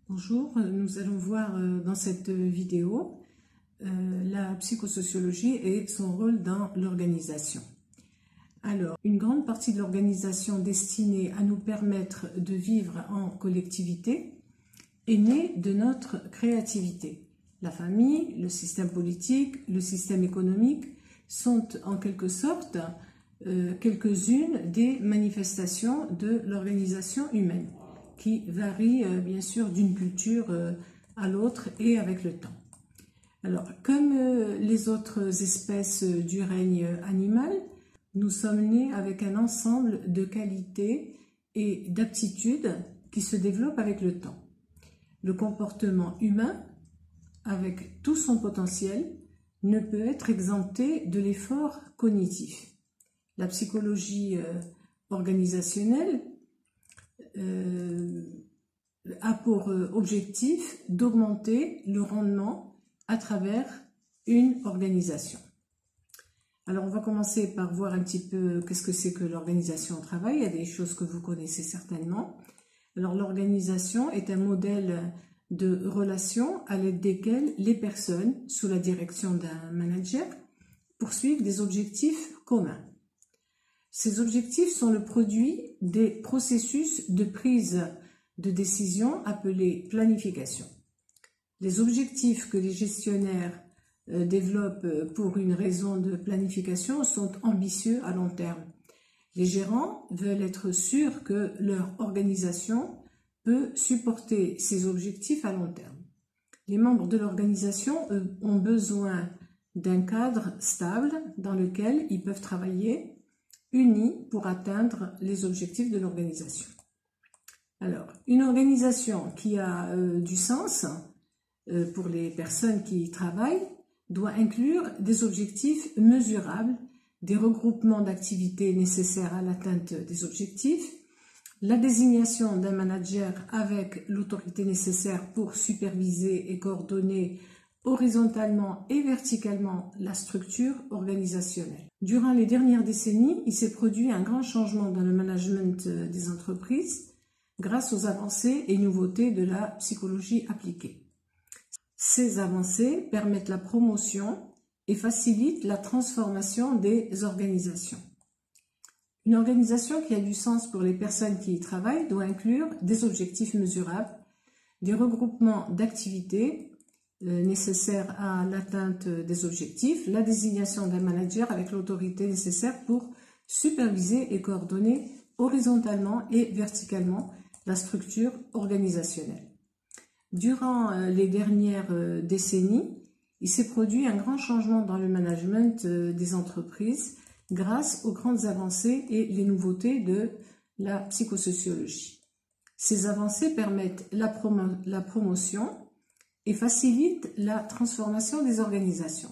Bonjour, nous allons voir dans cette vidéo la psychosociologie et son rôle dans l'organisation. Alors, une grande partie de l'organisation destinée à nous permettre de vivre en collectivité est née de notre créativité. La famille, le système politique, le système économique sont en quelque sorte quelques-unes des manifestations de l'organisation humaine, qui varie bien sûr d'une culture à l'autre et avec le temps. Alors, comme les autres espèces du règne animal, nous sommes nés avec un ensemble de qualités et d'aptitudes qui se développent avec le temps. Le comportement humain, avec tout son potentiel, ne peut être exempté de l'effort cognitif. La psychologie organisationnelle a pour objectif d'augmenter le rendement à travers une organisation. Alors, on va commencer par voir un petit peu qu'est-ce que c'est que l'organisation au travail. Il y a des choses que vous connaissez certainement. Alors, l'organisation est un modèle de relation à l'aide desquelles les personnes, sous la direction d'un manager, poursuivent des objectifs communs. Ces objectifs sont le produit des processus de prise de décision appelés planification. Les objectifs que les gestionnaires développent pour une raison de planification sont ambitieux à long terme. Les gérants veulent être sûrs que leur organisation peut supporter ces objectifs à long terme. Les membres de l'organisation ont besoin d'un cadre stable dans lequel ils peuvent travailler unis pour atteindre les objectifs de l'organisation. Alors, une organisation qui a du sens pour les personnes qui y travaillent doit inclure des objectifs mesurables, des regroupements d'activités nécessaires à l'atteinte des objectifs, la désignation d'un manager avec l'autorité nécessaire pour superviser et coordonner horizontalement et verticalement la structure organisationnelle. Durant les dernières décennies, il s'est produit un grand changement dans le management des entreprises grâce aux avancées et nouveautés de la psychologie appliquée. Ces avancées permettent la promotion et facilitent la transformation des organisations. Une organisation qui a du sens pour les personnes qui y travaillent doit inclure des objectifs mesurables, des regroupements d'activités nécessaires à l'atteinte des objectifs, la désignation d'un manager avec l'autorité nécessaire pour superviser et coordonner horizontalement et verticalement la structure organisationnelle. Durant les dernières décennies, il s'est produit un grand changement dans le management des entreprises grâce aux grandes avancées et les nouveautés de la psychosociologie. Ces avancées permettent la promotion et facilitent la transformation des organisations.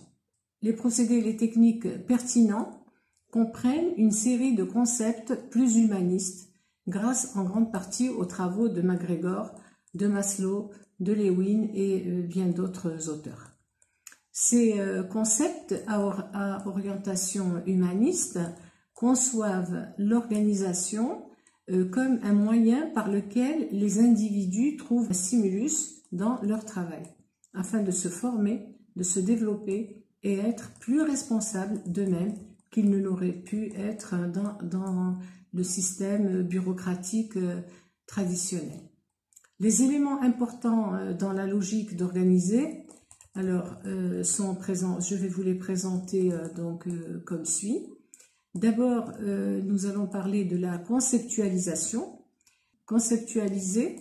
Les procédés et les techniques pertinents comprennent une série de concepts plus humanistes grâce en grande partie aux travaux de McGregor, de Maslow, de Lewin et bien d'autres auteurs. Ces concepts à orientation humaniste conçoivent l'organisation comme un moyen par lequel les individus trouvent un stimulus dans leur travail, afin de se former, de se développer et être plus responsables d'eux-mêmes qu'ils ne l'auraient pu être dans le système bureaucratique traditionnel. Les éléments importants dans la logique d'organiser sont présents, je vais vous les présenter comme suit. D'abord, nous allons parler de la conceptualisation. Conceptualiser,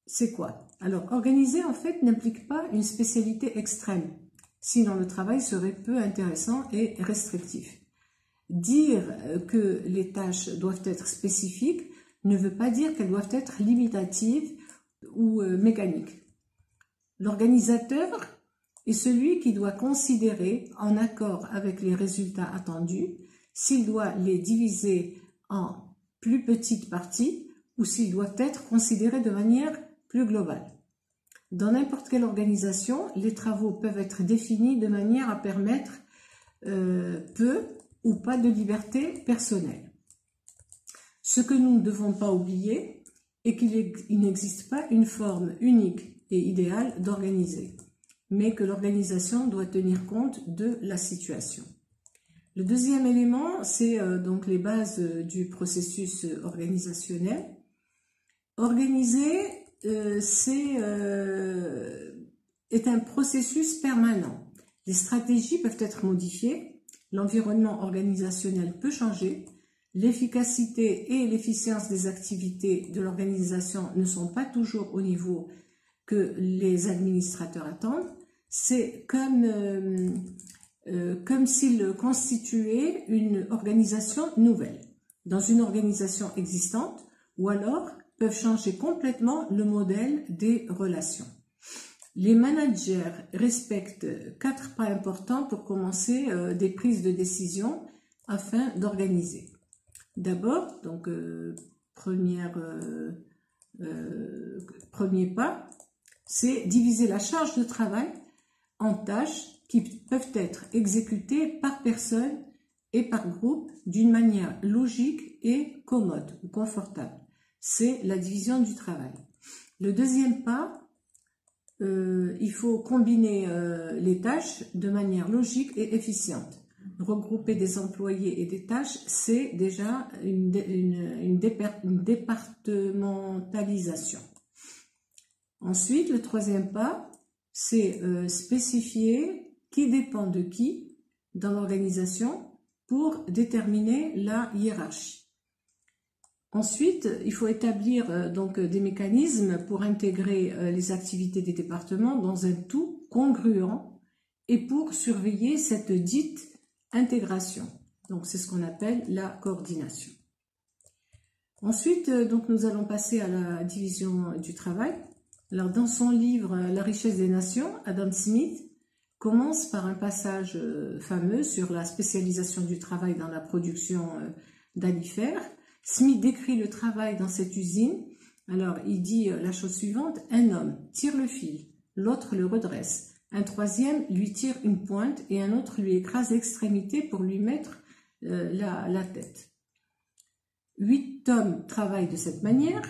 c'est quoi? Alors, organiser, en fait, n'implique pas une spécialité extrême, sinon le travail serait peu intéressant et restrictif. Dire que les tâches doivent être spécifiques ne veut pas dire qu'elles doivent être limitatives ou mécaniques. L'organisateur est celui qui doit considérer, en accord avec les résultats attendus, s'il doit les diviser en plus petites parties ou s'ils doivent être considérés de manière plus globale. Dans n'importe quelle organisation, les travaux peuvent être définis de manière à permettre peu ou pas de liberté personnelle. Ce que nous ne devons pas oublier, et qu'il n'existe pas une forme unique et idéale d'organiser, mais que l'organisation doit tenir compte de la situation. Le deuxième élément, c'est donc les bases du processus organisationnel. Organiser, est un processus permanent. Les stratégies peuvent être modifiées, l'environnement organisationnel peut changer, l'efficacité et l'efficience des activités de l'organisation ne sont pas toujours au niveau que les administrateurs attendent. C'est comme s'il constituait une organisation nouvelle dans une organisation existante, ou alors peuvent changer complètement le modèle des relations. Les managers respectent 4 pas importants pour commencer des prises de décision afin d'organiser. D'abord, donc premier pas, c'est diviser la charge de travail en tâches qui peuvent être exécutées par personne et par groupe d'une manière logique et commode ou confortable. C'est la division du travail. Le deuxième pas, il faut combiner les tâches de manière logique et efficiente. Regrouper des employés et des tâches, c'est déjà une départementalisation. Ensuite, le troisième pas, c'est spécifier qui dépend de qui dans l'organisation pour déterminer la hiérarchie. Ensuite, il faut établir donc des mécanismes pour intégrer les activités des départements dans un tout congruent et pour surveiller cette dite intégration. Donc, c'est ce qu'on appelle la coordination. Ensuite, donc, nous allons passer à la division du travail. Alors, dans son livre « La richesse des nations », Adam Smith commence par un passage fameux sur la spécialisation du travail dans la production d'alifères. Smith décrit le travail dans cette usine. Alors, il dit la chose suivante: un homme tire le fil, l'autre le redresse, un troisième lui tire une pointe et un autre lui écrase l'extrémité pour lui mettre la tête. 8 hommes travaillent de cette manière,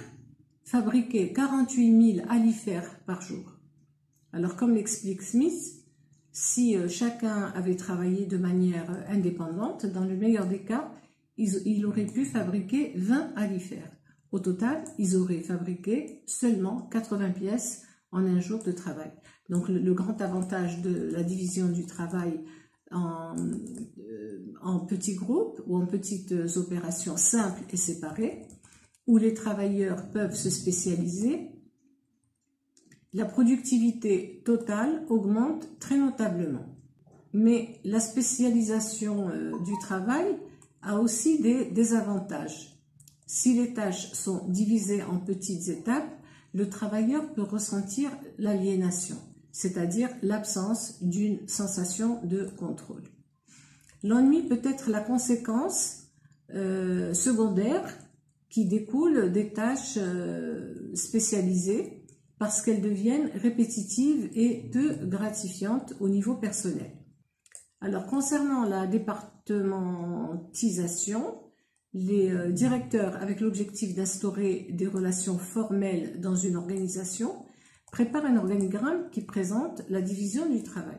fabriquer 48 000 alifères par jour. Alors, comme l'explique Smith, si chacun avait travaillé de manière indépendante, dans le meilleur des cas, il aurait pu fabriquer 20 alifères. Au total, ils auraient fabriqué seulement 80 pièces en un jour de travail. Donc, le grand avantage de la division du travail en petits groupes ou en petites opérations simples et séparées, où les travailleurs peuvent se spécialiser, la productivité totale augmente très notablement. Mais la spécialisation du travail a aussi des désavantages. Si les tâches sont divisées en petites étapes, le travailleur peut ressentir l'aliénation, c'est-à-dire l'absence d'une sensation de contrôle. L'ennui peut être la conséquence secondaire qui découle des tâches spécialisées parce qu'elles deviennent répétitives et peu gratifiantes au niveau personnel. Alors, concernant la départementisation, les directeurs, avec l'objectif d'instaurer des relations formelles dans une organisation, préparent un organigramme qui présente la division du travail.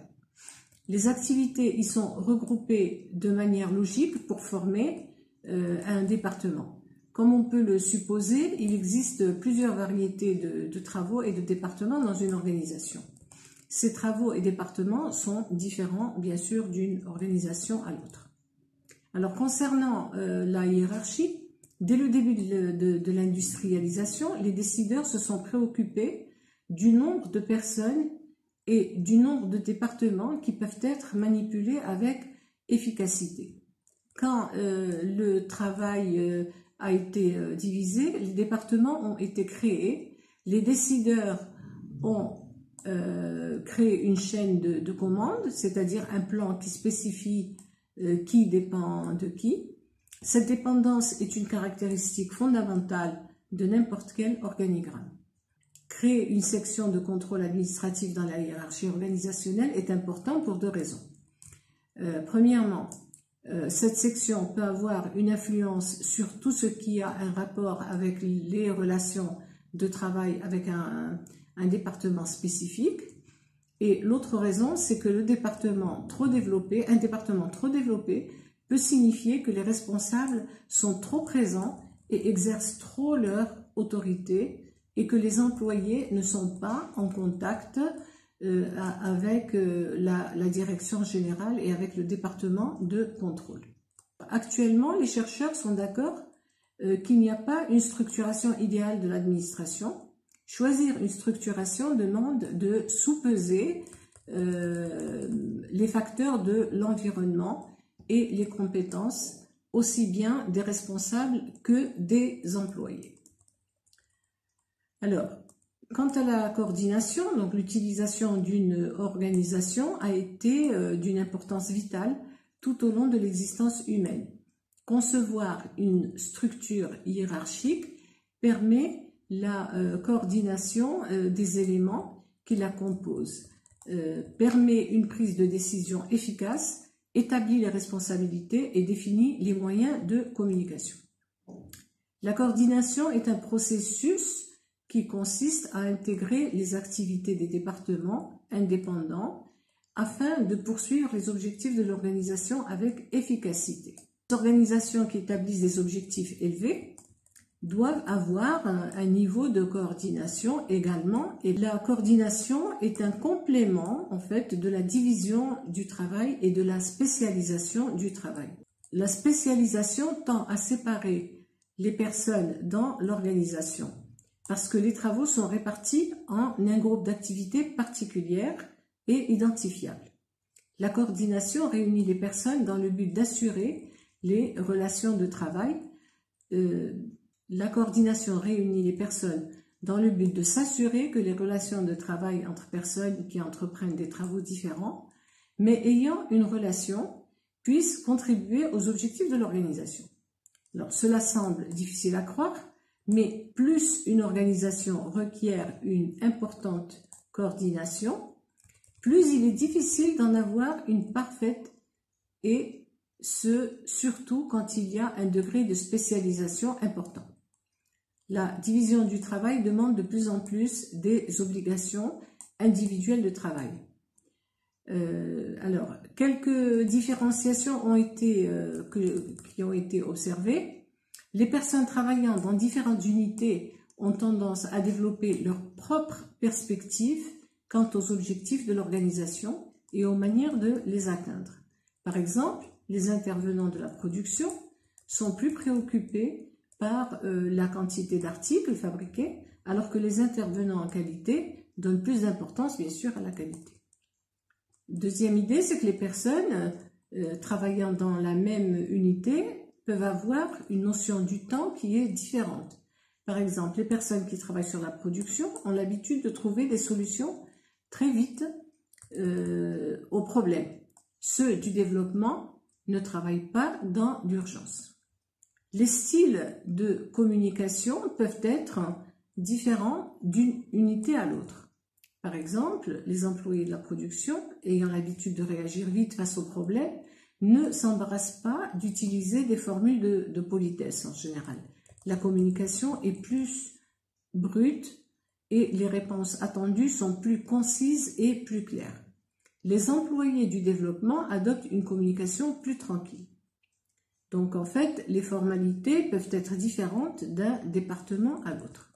Les activités y sont regroupées de manière logique pour former un département. Comme on peut le supposer, il existe plusieurs variétés de travaux et de départements dans une organisation. Ces travaux et départements sont différents, bien sûr, d'une organisation à l'autre. Alors, concernant la hiérarchie, dès le début de l'industrialisation, les décideurs se sont préoccupés du nombre de personnes et du nombre de départements qui peuvent être manipulés avec efficacité. Quand le travail a été divisé, les départements ont été créés, les décideurs ont créé une chaîne de commandes, c'est-à-dire un plan qui spécifie qui dépend de qui. Cette dépendance est une caractéristique fondamentale de n'importe quel organigramme. Créer une section de contrôle administratif dans la hiérarchie organisationnelle est important pour 2 raisons. Premièrement, Cette section peut avoir une influence sur tout ce qui a un rapport avec les relations de travail avec un département spécifique. Et l'autre raison, c'est que un département trop développé peut signifier que les responsables sont trop présents et exercent trop leur autorité et que les employés ne sont pas en contact avec la direction générale et avec le département de contrôle. Actuellement, les chercheurs sont d'accord qu'il n'y a pas une structuration idéale de l'administration. Choisir une structuration demande de sous-peser les facteurs de l'environnement et les compétences, aussi bien des responsables que des employés. Alors, quant à la coordination, donc l'utilisation d'une organisation a été d'une importance vitale tout au long de l'existence humaine. Concevoir une structure hiérarchique permet la coordination des éléments qui la composent, permet une prise de décision efficace, établit les responsabilités et définit les moyens de communication. La coordination est un processus qui consiste à intégrer les activités des départements indépendants afin de poursuivre les objectifs de l'organisation avec efficacité. Les organisations qui établissent des objectifs élevés doivent avoir un niveau de coordination également, et la coordination est un complément en fait de la division du travail et de la spécialisation du travail. La spécialisation tend à séparer les personnes dans l'organisation parce que les travaux sont répartis en un groupe d'activités particulières et identifiables. La coordination réunit les personnes dans le but d'assurer les relations de travail. La coordination réunit les personnes dans le but de s'assurer que les relations de travail entre personnes qui entreprennent des travaux différents, mais ayant une relation, puissent contribuer aux objectifs de l'organisation. Alors, cela semble difficile à croire, mais plus une organisation requiert une importante coordination, plus il est difficile d'en avoir une parfaite, et ce, surtout quand il y a un degré de spécialisation important. La division du travail demande de plus en plus des obligations individuelles de travail. Alors, quelques différenciations qui ont été observées. Les personnes travaillant dans différentes unités ont tendance à développer leurs propres perspectives quant aux objectifs de l'organisation et aux manières de les atteindre. Par exemple, les intervenants de la production sont plus préoccupés par la quantité d'articles fabriqués, alors que les intervenants en qualité donnent plus d'importance, bien sûr, à la qualité. Deuxième idée, c'est que les personnes travaillant dans la même unité peuvent avoir une notion du temps qui est différente. Par exemple, les personnes qui travaillent sur la production ont l'habitude de trouver des solutions très vite aux problèmes. Ceux du développement ne travaillent pas dans l'urgence. Les styles de communication peuvent être différents d'une unité à l'autre. Par exemple, les employés de la production, ayant l'habitude de réagir vite face aux problèmes, ne s'embarrassent pas d'utiliser des formules de politesse en général. La communication est plus brute et les réponses attendues sont plus concises et plus claires. Les employés du développement adoptent une communication plus tranquille. Donc en fait, les formalités peuvent être différentes d'un département à l'autre.